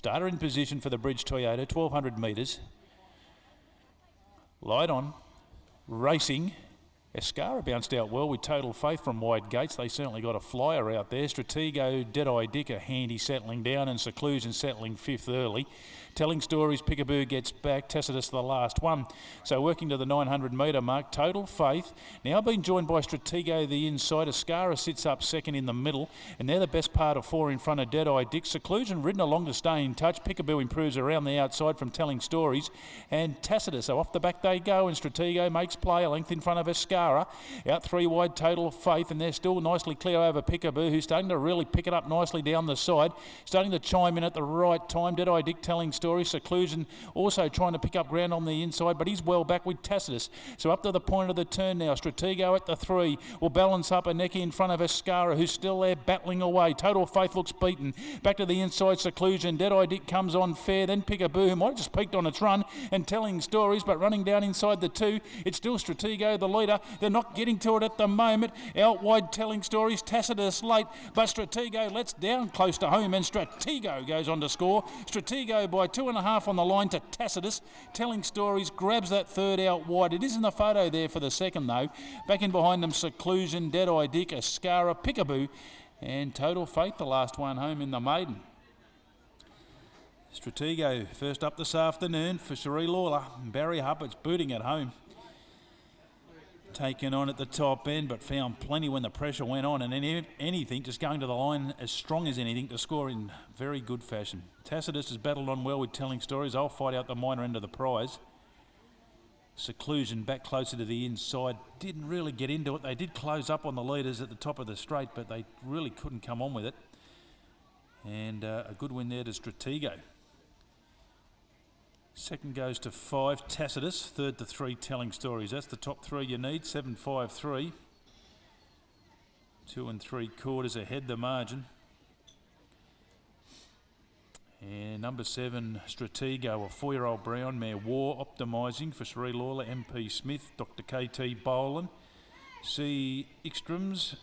Starter in position for the Bridge Toyota, 1200 metres. Light on. Racing. Escara bounced out well with Total Faith from wide gates. They certainly got a flyer out there. Stratego, Deadeye Dick, a handy settling down, and Seclusion settling fifth early. Telling Stories, Pickaboo gets back. Tacitus the last one. So working to the 900 metre mark. Total Faith now being joined by Stratego the inside. Escara sits up second in the middle, and they're the best part of four in front of Deadeye Dick. Seclusion ridden along to stay in touch. Pickaboo improves around the outside from Telling Stories, and Tacitus. So off the back they go, and Stratego makes play a length in front of Escara. Out three wide, Total Faith, and they're still nicely clear over Pickaboo, who's starting to really pick it up nicely down the side. Starting to chime in at the right time. Deadeye Dick Telling Stories. Seclusion also trying to pick up ground on the inside, but he's well back with Tacitus. So up to the point of the turn now. Stratego at the 3 will balance up a neck in front of Escara, who's still there battling away. Total Faith looks beaten. Back to the inside, Seclusion. Deadeye Dick comes on fair. Then Pickaboo, who might have just peaked on its run, and Telling Stories, but running down inside the 2. It's still Stratego, the leader. They're not getting to it at the moment. Out wide, Telling Stories. Tacitus late, but Stratego lets down close to home, and Stratego goes on to score. Stratego by 2.5 on the line to Tacitus. Telling Stories grabs that third out wide. It is in the photo there for the second though. Back in behind them, Seclusion, Deadeye Dick, Escara, Pickaboo, and Total Faith, the last one home in the maiden. Stratego first up this afternoon for Cherie Lawler. Barry Huppert's booting at home. Taken on at the top end, but found plenty when the pressure went on, and anything just going to the line as strong as anything to score in very good fashion. Tacitus has battled on well with Telling Stories. I'll fight out the minor end of the prize. Seclusion back closer to the inside. Didn't really get into it. They did close up on the leaders at the top of the straight, but they really couldn't come on with it. And a good win there to Stratego. Second goes to 5, Tacitus. Third to 3, Telling Stories. That's the top 3 you need. 7, 5, 3. 2 3/4 ahead the margin. And number 7, Stratego, a 4-year-old brown mare. War optimising for Cherie Lawler, MP Smith, Dr. KT Boland. C. Ickstroms,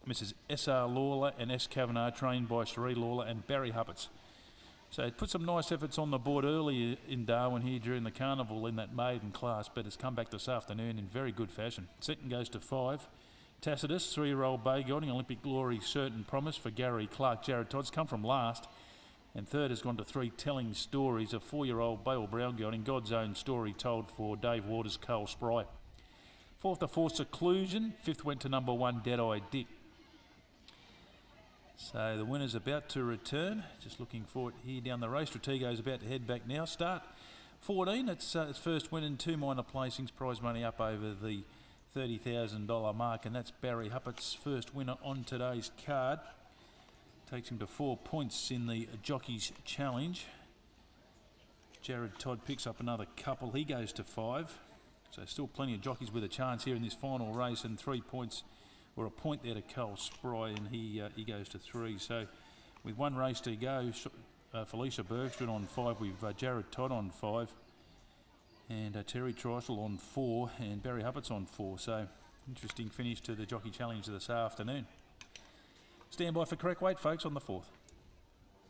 Mrs. S.R. Lawler and S. Kavanagh, trained by Cherie Lawler and Barry Hupperts. So it put some nice efforts on the board early in Darwin here during the carnival in that maiden class, but has come back this afternoon in very good fashion. Second goes to 5, Tacitus, 3-year-old bay gelding, Olympic Glory, Certain Promise for Gary Clark. Jared Todd's come from last. And third has gone to 3, Telling Stories, a 4-year-old Bale Brown gelding, God's Own Story told for Dave Waters, Cole Spry. Fourth to 4, Seclusion. Fifth went to number 1, Deadeye Dick. So the winner's about to return. Just looking forward here down the race. Stratego's about to head back now. Start 14. It's first win in 2 minor placings. Prize money up over the $30,000 mark, and that's Barry Huppert's first winner on today's card. Takes him to 4 points in the Jockeys Challenge. Jared Todd picks up another couple. He goes to 5. So still plenty of jockeys with a chance here in this final race, and 3 points, or a point there to Cole Spry, and he goes to 3. So with one race to go, Felicia Bergstrand on 5, with Jared Todd on 5, and Terry Treichel on 4, and Barry Huppert's on 4. So interesting finish to the Jockey Challenge this afternoon. Stand by for correct weight, folks, on the 4th.